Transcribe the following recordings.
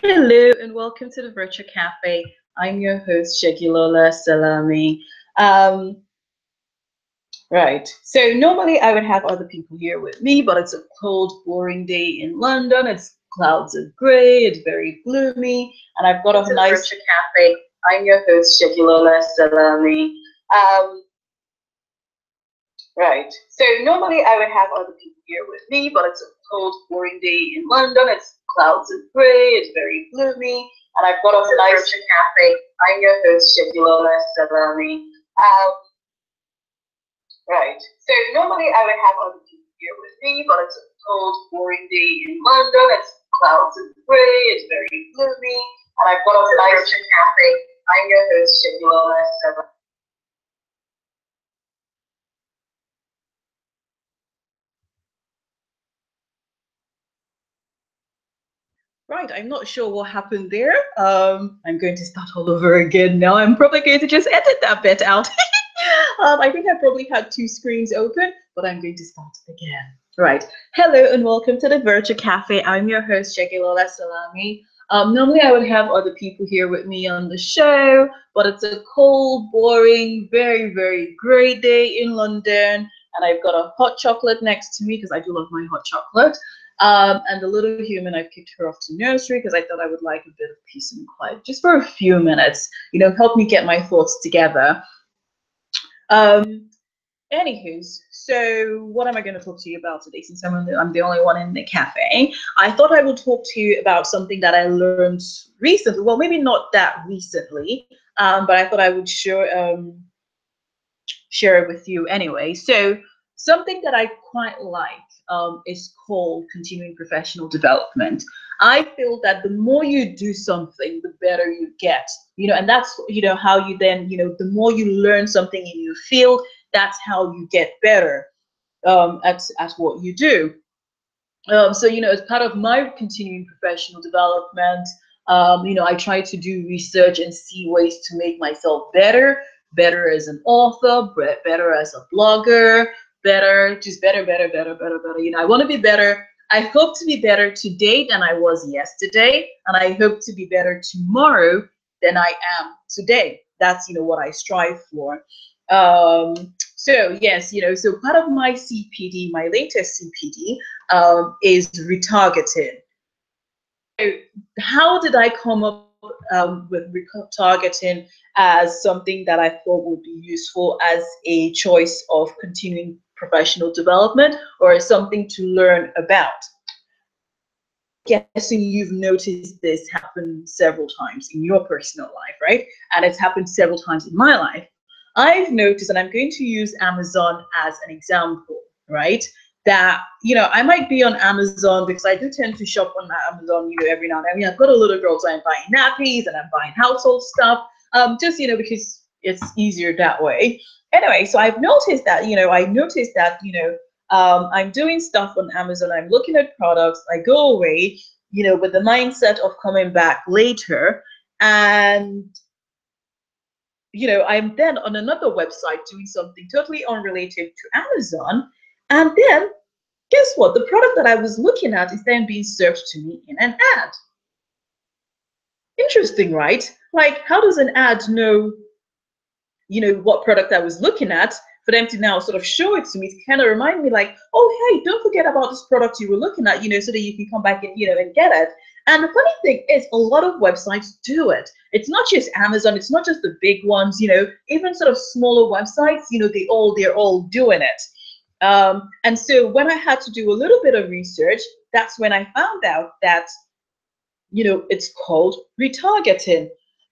Hello and welcome to the Virtual Cafe. I'm your host, Segilola Salami. Right, so normally I would have other people here with me, but it's a cold, boring day in London. It's clouds are grey, it's very gloomy, and I've got a nice Virtual Cafe. I'm your host, Segilola Salami. Right, so normally I would have other people here with me, but it's a cold, boring day in London. It's clouds are grey, it's very gloomy, and I've got a nice Virtual Cafe. I'm your host, Segilola Salami. Right, so normally I would have other people here with me, but it's a cold, boring day in London. It's clouds are grey, it's very gloomy, and I've got a nice Virtual Cafe. I'm your host, Segilola Salami. Right, I'm not sure what happened there. I'm going to start all over again now. I'm probably going to just edit that bit out. I think I probably had two screens open, but I'm going to start again. Right. Hello and welcome to the Virtual Cafe. I'm your host, Segilola Salami. Normally I would have other people here with me on the show, but it's a cold, boring, very, very grey day in London, and I've got a hot chocolate next to me because I do love my hot chocolate. And the little human, I picked her off to nursery because I thought I would like a bit of peace and quiet just for a few minutes, help me get my thoughts together. Anywho's, so what am I going to talk to you about today? Since I'm the only one in the cafe, I thought I would talk to you about something that I learned recently. Well, maybe not that recently, but I thought I would share it with you anyway. So something that I quite like is called continuing professional development. I feel that the more you do something, the better you get, and that's, how you then, the more you learn something in your field, that's how you get better at what you do. So, as part of my continuing professional development, I try to do research and see ways to make myself better as an author, better as a blogger, better. I want to be better. I hope to be better today than I was yesterday, and I hope to be better tomorrow than I am today. That's, what I strive for. So yes, so part of my CPD, my latest CPD, is retargeting. So how did I come up with retargeting as something that I thought would be useful as a choice of continuing professional development or as something to learn about? Guessing you've noticed this happen several times in your personal life, right? And it's happened several times in my life. I've noticed, and I'm going to use Amazon as an example, right? That, I might be on Amazon because I do tend to shop on Amazon, every now and then. I mean, I've got a little girl, so I'm buying nappies and I'm buying household stuff, just, because it's easier that way. Anyway, so I've noticed that, I'm doing stuff on Amazon, I'm looking at products, I go away, with the mindset of coming back later. And, I'm then on another website doing something totally unrelated to Amazon. And then guess what? The product that I was looking at is then being served to me in an ad. Interesting, right? Like, how does an ad know, what product I was looking at for them to now sort of show it to me to kind of remind me like, oh, hey, don't forget about this product you were looking at, so that you can come back and, and get it. And the funny thing is a lot of websites do it. It's not just Amazon. It's not just the big ones, even sort of smaller websites, they're all doing it. And so when I had to do a little bit of research, that's when I found out that, it's called retargeting.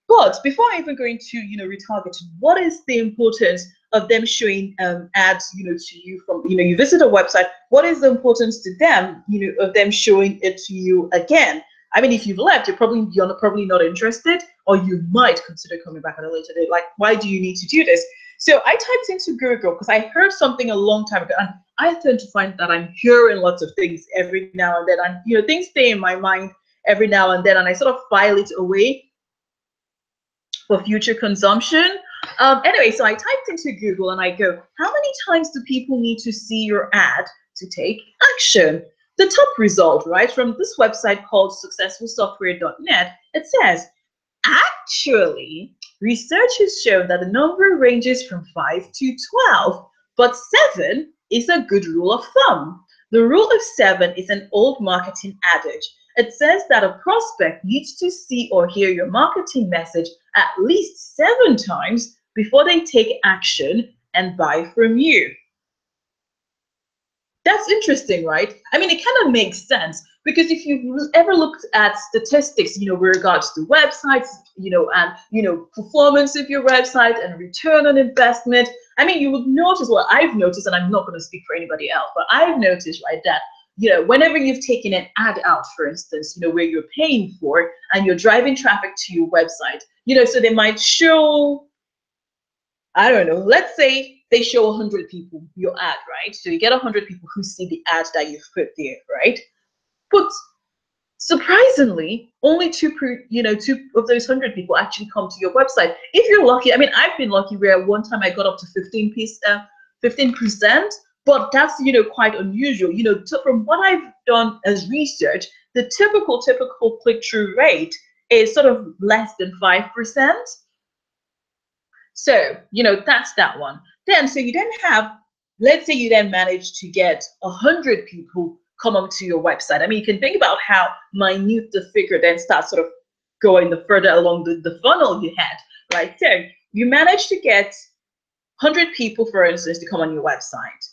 But before I even go into, retargeting, what is the importance of them showing ads, to you from, you visit a website, what is the importance to them, of them showing it to you again? I mean, if you've left, you're probably not interested, or you might consider coming back at a later date. Like, why do you need to do this? So I typed into Google because I heard something a long time ago, and I tend to find that I'm hearing lots of things every now and then, and things stay in my mind every now and then, and I sort of file it away for future consumption. Anyway, so I typed into Google and I go, how many times do people need to see your ad to take action? the top result, right, from this website called successfulsoftware.net, it says, actually, research has shown that the number ranges from 5 to 12, but 7 is a good rule of thumb. The rule of 7 is an old marketing adage. It says that a prospect needs to see or hear your marketing message at least 7 times before they take action and buy from you. That's interesting, right? I mean, it kind of makes sense because if you've ever looked at statistics, with regards to websites, and performance of your website and return on investment, I mean, you would notice, well, I've noticed, and I'm not going to speak for anybody else, but I've noticed, right, that, whenever you've taken an ad out, for instance, where you're paying for and you're driving traffic to your website, so they might show, I don't know, let's say they show 100 people your ad, right? So you get 100 people who see the ad that you've put there, right? But surprisingly, only two of those 100 people actually come to your website. If you're lucky, I mean, I've been lucky where one time I got up to 15%, but that's, quite unusual. So from what I've done as research, the typical click-through rate is sort of less than 5%. So, that's that one. Then, so you then have, let's say you then manage to get 100 people come onto your website. I mean, you can think about how minute the figure then starts sort of going the further along the funnel you had, right? So you manage to get 100 people, for instance, to come on your website.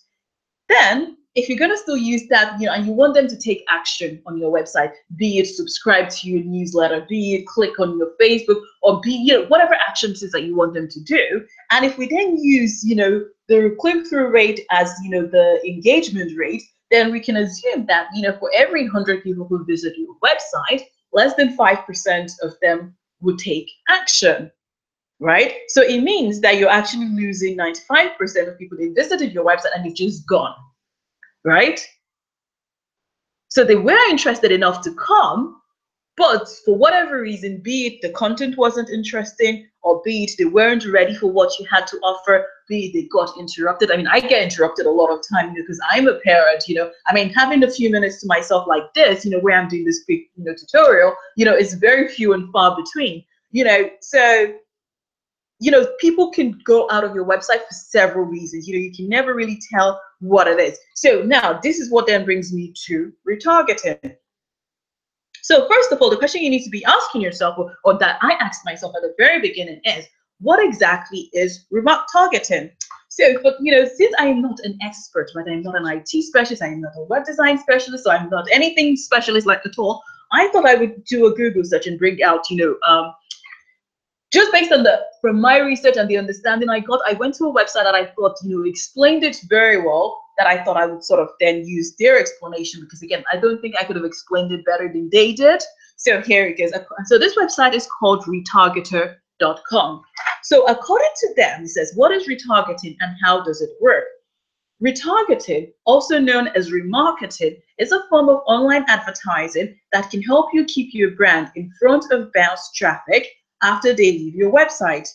Then, if you're going to still use that, and you want them to take action on your website, be it subscribe to your newsletter, be it click on your Facebook, or be, whatever actions is that you want them to do. And if we then use, the click-through rate as, the engagement rate, then we can assume that, for every 100 people who visit your website, less than 5% of them would take action. Right? So it means that you're actually losing 95% of people that visited your website and they've just gone, right? So they were interested enough to come, but for whatever reason, be it the content wasn't interesting, or be it they weren't ready for what you had to offer, be it they got interrupted. I mean, I get interrupted a lot of time because I'm a parent, I mean, having a few minutes to myself like this, where I'm doing this quick, tutorial, is very few and far between, so people can go out of your website for several reasons. You can never really tell what it is. So now this is what then brings me to retargeting. So first of all, the question you need to be asking yourself, or that I asked myself at the very beginning, is what exactly is retargeting? So, but since I'm not an expert, right, I'm not an IT specialist, I'm not a web design specialist, so I'm not anything specialist like at all, I thought I would do a Google search and bring out, just based on from my research and the understanding I got, I went to a website that I thought, explained it very well, that I thought I would sort of then use their explanation, because again, I don't think I could have explained it better than they did. So here it goes. So this website is called retargeter.com. So according to them, it says, what is retargeting and how does it work? Retargeting, also known as remarketing, is a form of online advertising that can help you keep your brand in front of bounce traffic after they leave your website.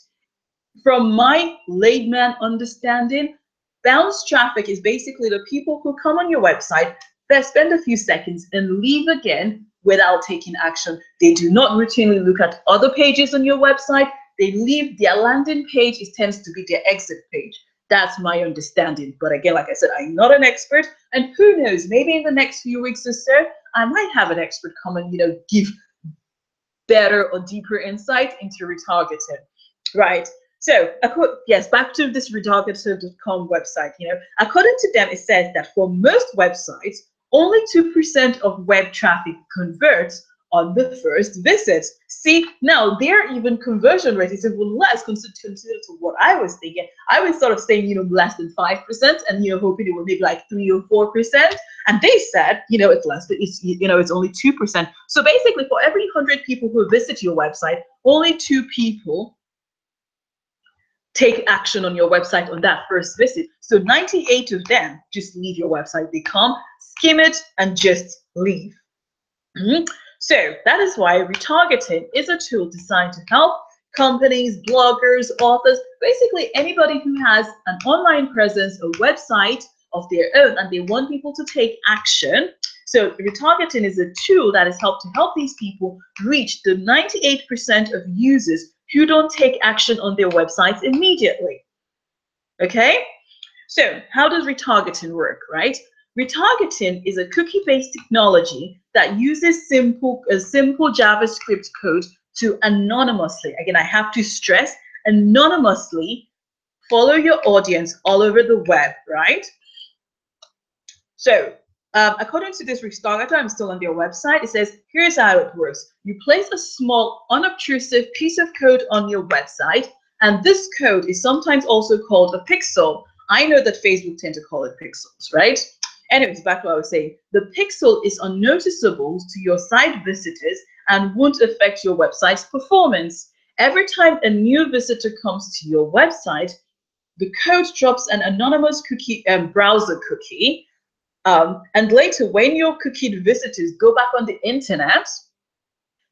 From my layman understanding, bounce traffic is basically the people who come on your website, they spend a few seconds and leave again without taking action. They do not routinely look at other pages on your website. They leave their landing page. It tends to be their exit page. That's my understanding. But again, like I said, I'm not an expert. And who knows, maybe in the next few weeks or so, I might have an expert come and, give better or deeper insight into retargeting, right? So, yes, back to this retargeter.com website. According to them, it says that for most websites, only 2% of web traffic converts on the first visit. See, now their even conversion rate is even less considered to what I was thinking. I was sort of saying, less than 5%, and hoping it would maybe like 3 or 4%. And they said, it's less, it's only 2%. So basically, for every 100 people who visit your website, only 2 people take action on your website on that first visit. So 98 of them just leave your website. They come, skim it, and just leave. So that is why retargeting is a tool designed to help companies, bloggers, authors, basically anybody who has an online presence, a website of their own, and they want people to take action. So retargeting is a tool that has helped to help these people reach the 98% of users who don't take action on their websites immediately. Okay? So how does retargeting work, right? Retargeting is a cookie-based technology that uses simple JavaScript code to anonymously, again, I have to stress, anonymously follow your audience all over the web, right? So according to this retargeter, I'm still on their website, it says, here's how it works. You place a small, unobtrusive piece of code on your website, and this code is sometimes also called a pixel. I know that Facebook tend to call it pixels, right? Anyways, back to what I was saying. The pixel is unnoticeable to your site visitors and won't affect your website's performance. Every time a new visitor comes to your website, the code drops an anonymous cookie browser cookie. And later, when your cookied visitors go back on the internet,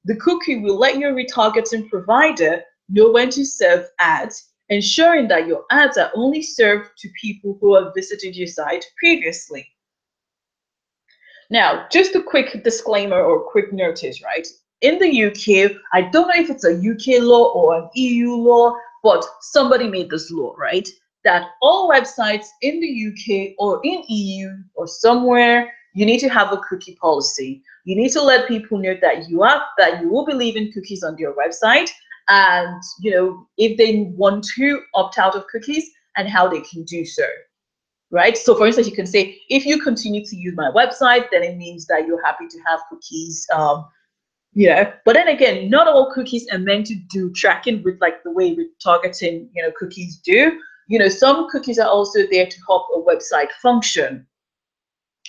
the cookie will let your retargeting provider know when to serve ads, ensuring that your ads are only served to people who have visited your site previously. Now, just a quick disclaimer or quick notice, right? In the UK, I don't know if it's a UK law or an EU law, but somebody made this law, right? That all websites in the UK or in EU or somewhere, you need to have a cookie policy. You need to let people know that you will be leaving cookies on your website, and if they want to opt out of cookies and how they can do so. Right? So for instance, you can say, if you continue to use my website, then it means that you're happy to have cookies, but then again, not all cookies are meant to do tracking with like the way retargeting, cookies do. Some cookies are also there to help a website function.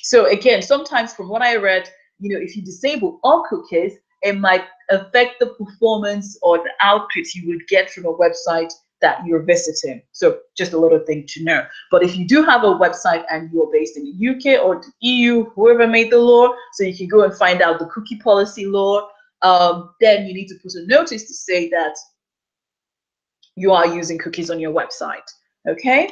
So again, sometimes from what I read, if you disable all cookies, it might affect the performance or the output you would get from a website that you're visiting. So just a little thing to know. But if you do have a website and you're based in the UK or the EU, whoever made the law, so you can go and find out the cookie policy law, then you need to put a notice to say that you are using cookies on your website. Okay?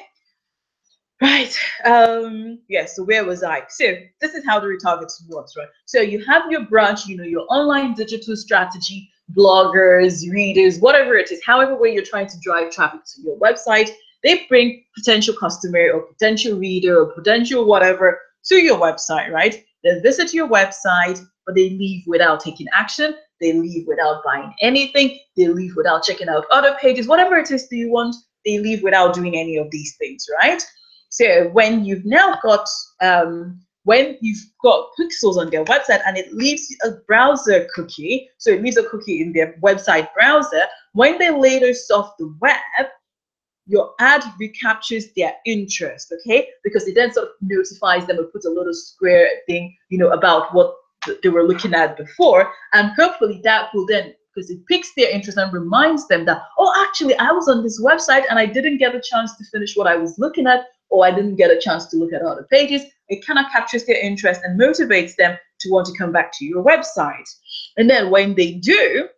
Right. So where was I? So this is how the retargeting works, right? So you have your branch, your online digital strategy, bloggers, readers, whatever it is, however way you're trying to drive traffic to your website, they bring potential customer or potential reader or potential whatever to your website, right? They visit your website, but they leave without taking action. They leave without buying anything. They leave without checking out other pages, whatever it is that you want, they leave without doing any of these things, right? So when you've now got pixels on their website and it leaves a browser cookie, so it leaves a cookie in their website browser, when they later surf the web, your ad recaptures their interest, okay? Because it then sort of notifies them or puts a little square thing, about what they were looking at before, and hopefully that will then, because it piques their interest and reminds them that, oh, actually, I was on this website and I didn't get a chance to finish what I was looking at, or I didn't get a chance to look at other pages. It kind of captures their interest and motivates them to want to come back to your website. And then when they do,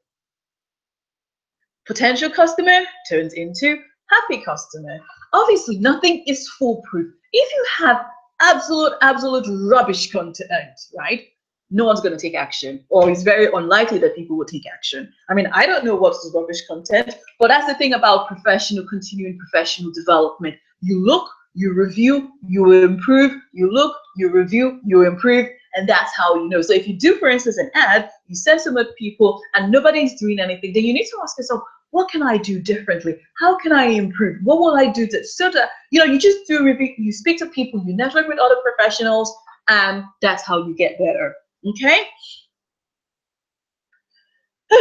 potential customer turns into happy customer. Obviously, nothing is foolproof. If you have absolute rubbish content, right? No one's going to take action, or it's very unlikely that people will take action. I mean, I don't know what's rubbish content, but that's the thing about continuing professional development. You look, you review, you improve, you look, you review, you improve, and that's how you know. So if you do, for instance, an ad, you send some of people and nobody's doing anything, then you need to ask yourself, what can I do differently? How can I improve? What will I do so that, you just do review, you speak to people, you network with other professionals, and that's how you get better. Okay?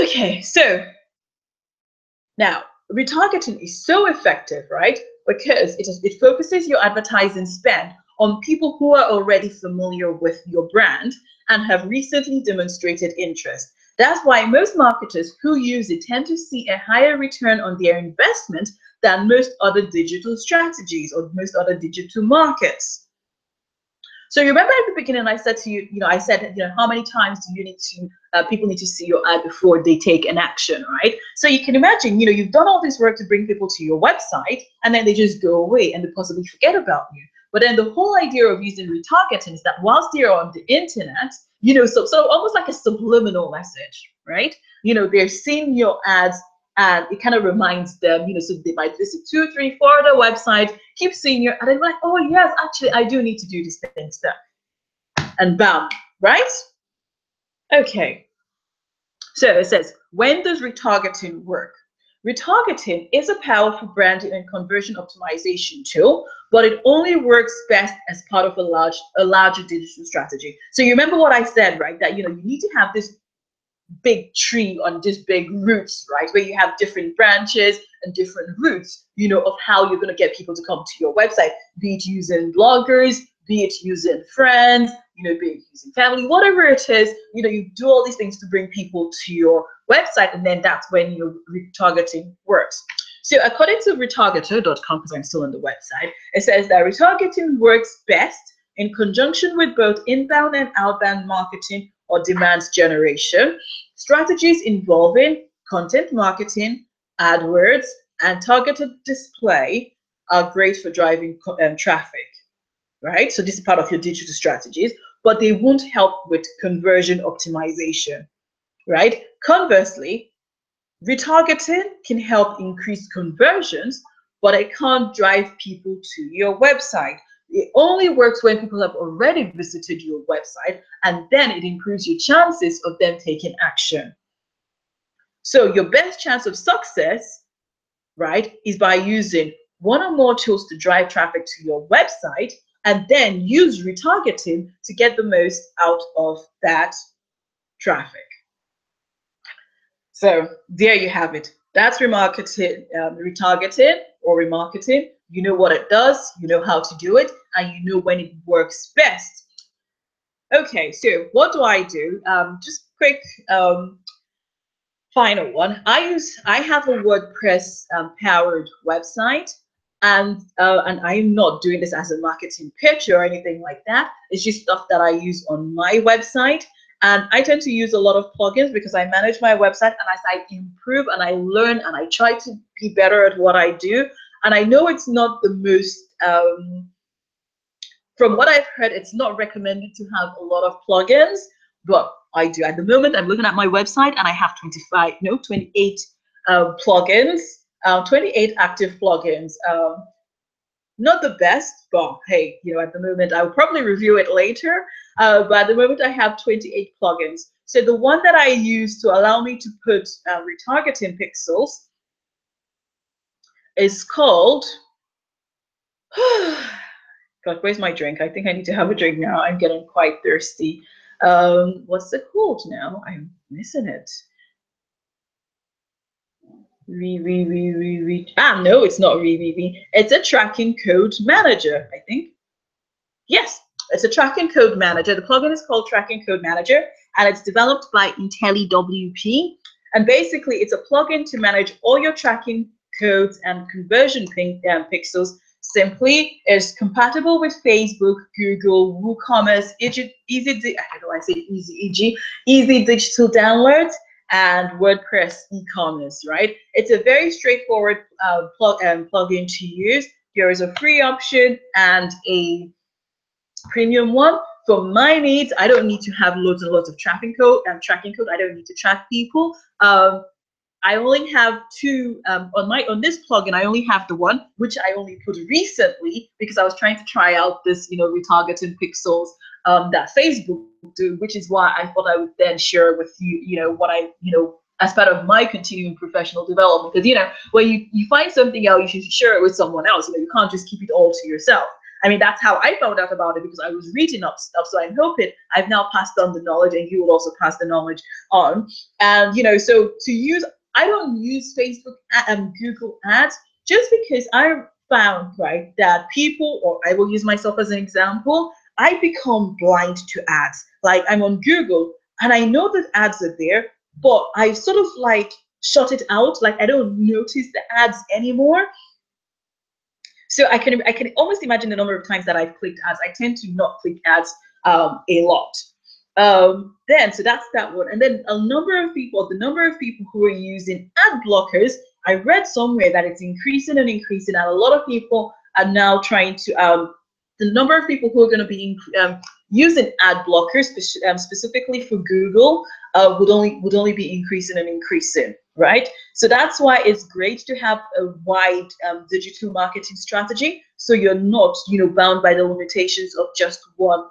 Okay, so now retargeting is so effective, right? Because it focuses your advertising spend on people who are already familiar with your brand and have recently demonstrated interest. That's why most marketers who use it tend to see a higher return on their investment than most other digital strategies or most other digital markets. So you remember at the beginning, I said to you, how many times do you need to, people need to see your ad before they take an action, right? So you can imagine, you've done all this work to bring people to your website and then they just go away and they possibly forget about you. But then the whole idea of using retargeting is that whilst they're on the internet, so almost like a subliminal message, right? They're seeing your ads and it kind of reminds them, so they might visit 2, 3, 4 other websites, keep seeing your, and they're like, oh yes, actually I do need to do this thing stuff. And bam, right? Okay. So it says, when does retargeting work? Retargeting is a powerful branding and conversion optimization tool, but it only works best as part of a larger digital strategy. So you remember what I said, right? That you need to have this big tree on just big roots, right? Where you have different branches and different roots, of how you're going to get people to come to your website, be it using bloggers, be it using friends, be it using family, whatever it is, you do all these things to bring people to your website, and then that's when your retargeting works. So according to retargeter.com, because I'm still on the website, it says that retargeting works best in conjunction with both inbound and outbound marketing or demand generation. Strategies involving content marketing, AdWords, and targeted display are great for driving traffic, right? So this is part of your digital strategies, but they won't help with conversion optimization, right? Conversely, retargeting can help increase conversions, but it can't drive people to your website. It only works when people have already visited your website, and then it improves your chances of them taking action. So your best chance of success, right, is by using one or more tools to drive traffic to your website, and then use retargeting to get the most out of that traffic. So there you have it. That's retargeting or remarketing. You know what it does, you know how to do it, and you know when it works best. Okay, so what do I do? Just quick final one. I have a WordPress powered website, and I'm not doing this as a marketing pitch or anything like that. It's just stuff that I use on my website. And I tend to use a lot of plugins because I manage my website, and as I improve and I learn and I try to be better at what I do. And I know it's not the most, from what I've heard, it's not recommended to have a lot of plugins, but I do. At the moment, I'm looking at my website and I have 28 plugins, 28 active plugins. Not the best, but hey, at the moment, I'll probably review it later. But at the moment, I have 28 plugins. So the one that I use to allow me to put retargeting pixels is called, God, where's my drink? I think I need to have a drink now. I'm getting quite thirsty. What's it called now? I'm missing it. No, it's not It's a tracking code manager, I think. Yes, it's a tracking code manager. The plugin is called Tracking Code Manager, and it's developed by IntelliWP. And basically, it's a plugin to manage all your tracking codes and conversion pixels. Simply, is compatible with Facebook, Google, WooCommerce, Easy Digital Downloads, and WordPress e-commerce, right? It's a very straightforward plugin to use. There is a free option and a premium one. For my needs, I don't need to have loads and loads of tracking code. I don't need to track people. I only have two on this plugin. I only have the one which I only put recently because I was trying to try out this, retargeting pixels that Facebook do, which is why I thought I would then share with you, what I, as part of my continuing professional development. Because when you find something out, you should share it with someone else. You can't just keep it all to yourself. I mean, that's how I found out about it, because I was reading up stuff. So I'm hoping I've now passed on the knowledge, and you will also pass the knowledge on. And so to use, I don't use Facebook and Google ads just because I found, right, that people, or I will use myself as an example, I become blind to ads. Like, I'm on Google and I know that ads are there, but I sort of like shut it out. Like, I don't notice the ads anymore. So I can almost imagine the number of times that I've clicked ads. I tend to not click ads a lot. So that's that one. And then the number of people who are using ad blockers, I read somewhere that it's increasing and increasing, and a lot of people are now trying to the number of people who are going to be using ad blockers, specifically for Google, would only be increasing and increasing, right? So that's why it's great to have a wide digital marketing strategy, so you're not, bound by the limitations of just one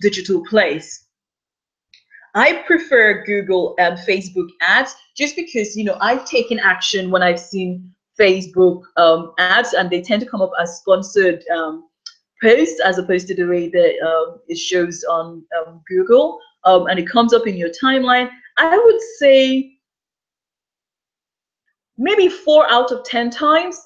digital place. I prefer Google and Facebook ads just because, I've taken action when I've seen Facebook ads, and they tend to come up as sponsored posts as opposed to the way that it shows on Google, and it comes up in your timeline. I would say maybe 4 out of 10 times,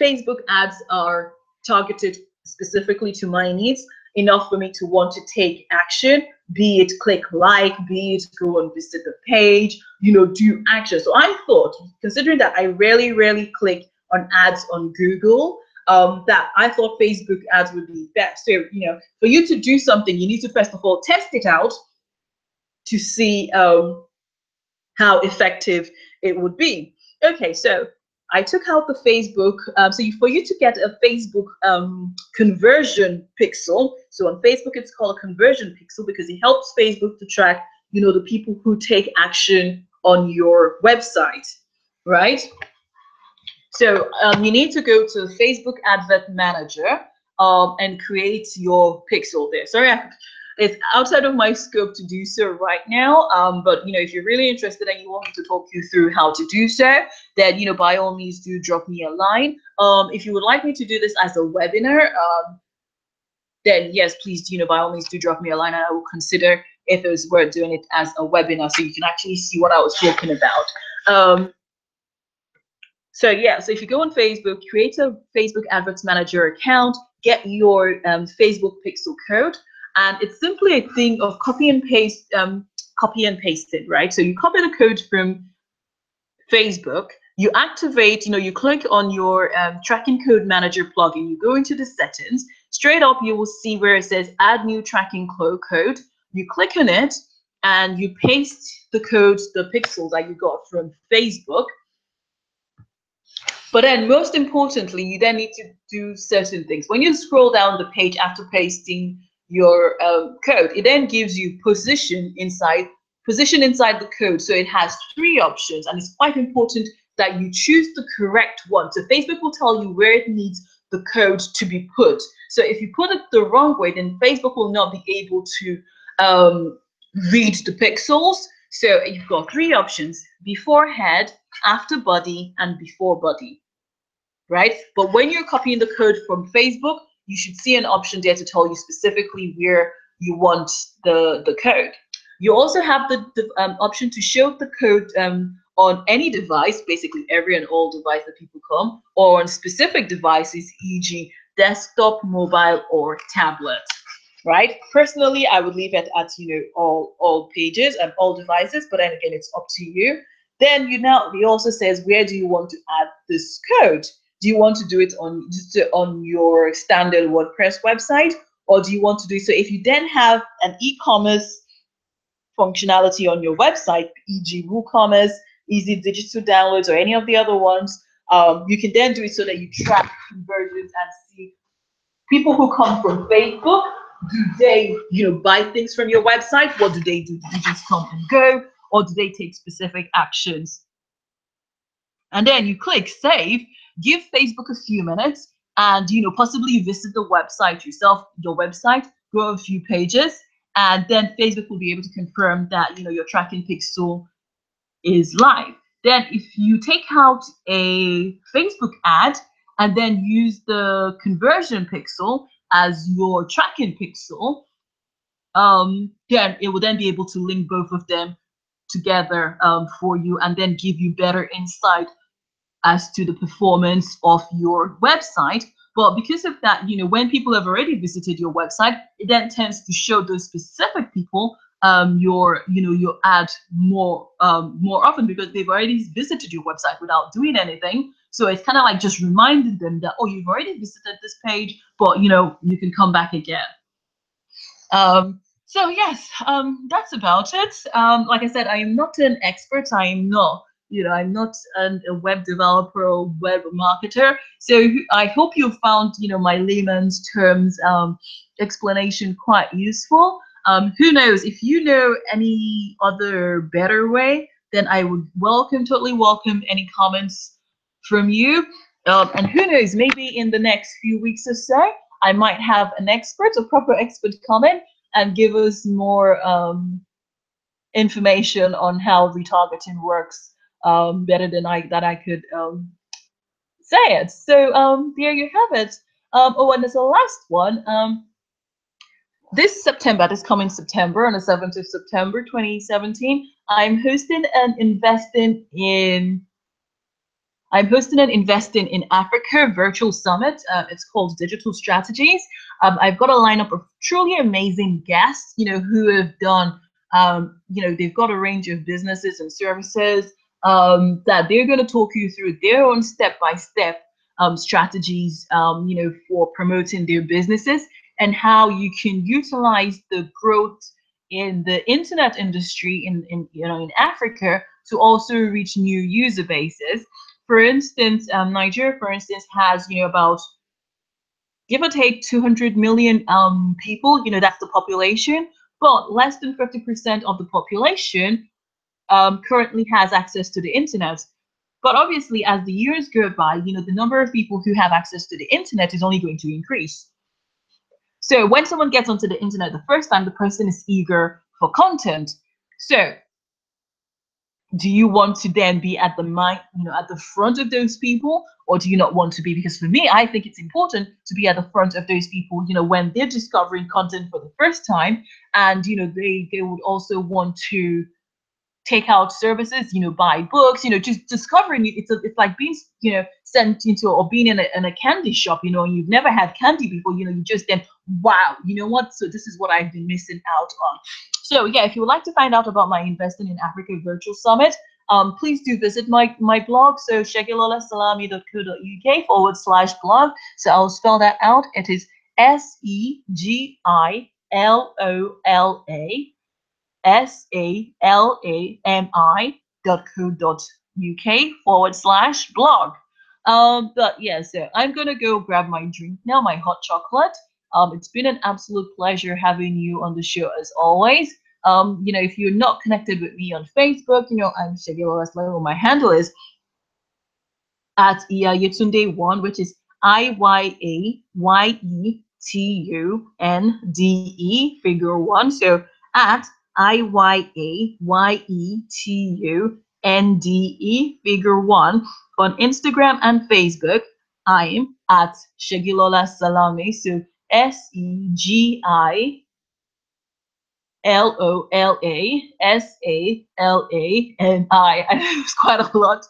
Facebook ads are targeted specifically to my needs, enough for me to want to take action, be it click like, be it go and visit the page, do action. So I thought, considering that I rarely click on ads on Google, that I thought Facebook ads would be best. So, for you to do something, you need to first of all test it out to see how effective it would be. Okay, so I took out the Facebook. For you to get a Facebook conversion pixel, so on Facebook it's called a conversion pixel because it helps Facebook to track, the people who take action on your website, right? So you need to go to Facebook Advert Manager and create your pixel there. Sorry, it's outside of my scope to do so right now, but if you're really interested and you want me to talk you through how to do so, then by all means do drop me a line. If you would like me to do this as a webinar, then yes, please, by all means do drop me a line, and I will consider if it was worth doing it as a webinar so you can actually see what I was talking about. So if you go on Facebook, create a Facebook Adverts Manager account, get your Facebook pixel code, and it's simply a thing of copy and paste it, right? So you copy the code from Facebook, you activate, you click on your tracking code manager plugin, you go into the settings, straight up you will see where it says add new tracking code. You click on it and you paste the code, the pixel that you got from Facebook. But then most importantly, you then need to do certain things. When you scroll down the page after pasting your code, it then gives you position inside the code. So it has 3 options, and it's quite important that you choose the correct one. So Facebook will tell you where it needs the code to be put. So if you put it the wrong way, then Facebook will not be able to read the pixels. So you've got 3 options: before head, after body, and before body, right? But when you're copying the code from Facebook, you should see an option there to tell you specifically where you want the code. You also have the option to show the code on any device, basically every and all device that people come, or on specific devices, e.g. desktop, mobile, or tablet, right? Personally, I would leave it at all pages and all devices, but then again, it's up to you. Then it also says, where do you want to add this code? Do you want to do it on your standard WordPress website, or do you want to do so if you then have an e-commerce functionality on your website, e.g. WooCommerce, Easy Digital Downloads, or any of the other ones? You can then do it so that you track conversions and see people who come from Facebook. Do they, buy things from your website? What do they do? Do they just come and go, or do they take specific actions? And then you click save, give Facebook a few minutes, and possibly visit the website yourself, your website, go a few pages, and then Facebook will be able to confirm that your tracking pixel is live. Then if you take out a Facebook ad and then use the conversion pixel as your tracking pixel, then it will then be able to link both of them together for you, and then give you better insight as to the performance of your website. But because of that, when people have already visited your website, it then tends to show those specific people your ad more often, because they've already visited your website without doing anything. So it's kind of like just reminding them that, oh, you've already visited this page, but you can come back again. So yes, that's about it. Like I said, I am not an expert. I am not I'm not a web developer or web marketer. So I hope you found, my layman's terms explanation quite useful. Who knows, if you know any other better way, then I would totally welcome any comments from you. And who knows, maybe in the next few weeks or so, I might have a proper expert come in and give us more information on how retargeting works better than I could say it. So there you have it. Oh, and there's a last one. This coming September, on the 7th of September 2017, I'm hosting an Investing in Africa virtual summit. It's called Digital Strategies. I've got a lineup of truly amazing guests, who have done, they've got a range of businesses and services that they're going to talk you through their own step-by-step strategies, for promoting their businesses and how you can utilize the growth in the internet industry in Africa to also reach new user bases. For instance, Nigeria, for instance, has about, give or take, 200 million people. That's the population, but less than 50% of the population currently has access to the internet. But obviously, as the years go by, the number of people who have access to the internet is only going to increase. So when someone gets onto the internet the first time, the person is eager for content. So do you want to then be at the front of those people, or do you not want to be? Because for me, I think it's important to be at the front of those people, when they're discovering content for the first time, and they would also want to take out services, buy books, just discovering it. It's like being, sent into, or being in a candy shop, and you've never had candy before, you just then, wow, you know what? So this is what I've been missing out on. So yeah, if you would like to find out about my Investing in Africa virtual summit, please do visit my blog. So segilolasalami.co.uk/blog. So I'll spell that out. It is SEGILASALAMI.co.uk/blog. But yeah, so I'm gonna go grab my drink now, my hot chocolate. It's been an absolute pleasure having you on the show as always. If you're not connected with me on Facebook, I'm Segilola Salami. My handle is at Iyayetunde1, which is IYAYETUNDE figure 1. So at IYAYETUNDE figure 1 on Instagram and Facebook. I'm at Segilola Salami. So SEGILOLASALAMI. I know it's quite a lot.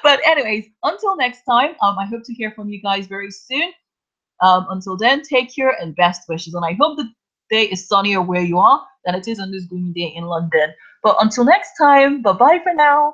But anyways, until next time, I hope to hear from you guys very soon. Until then, take care and best wishes. And I hope the day is sunnier where you are than it is on this gloomy day in London. But until next time, bye-bye for now.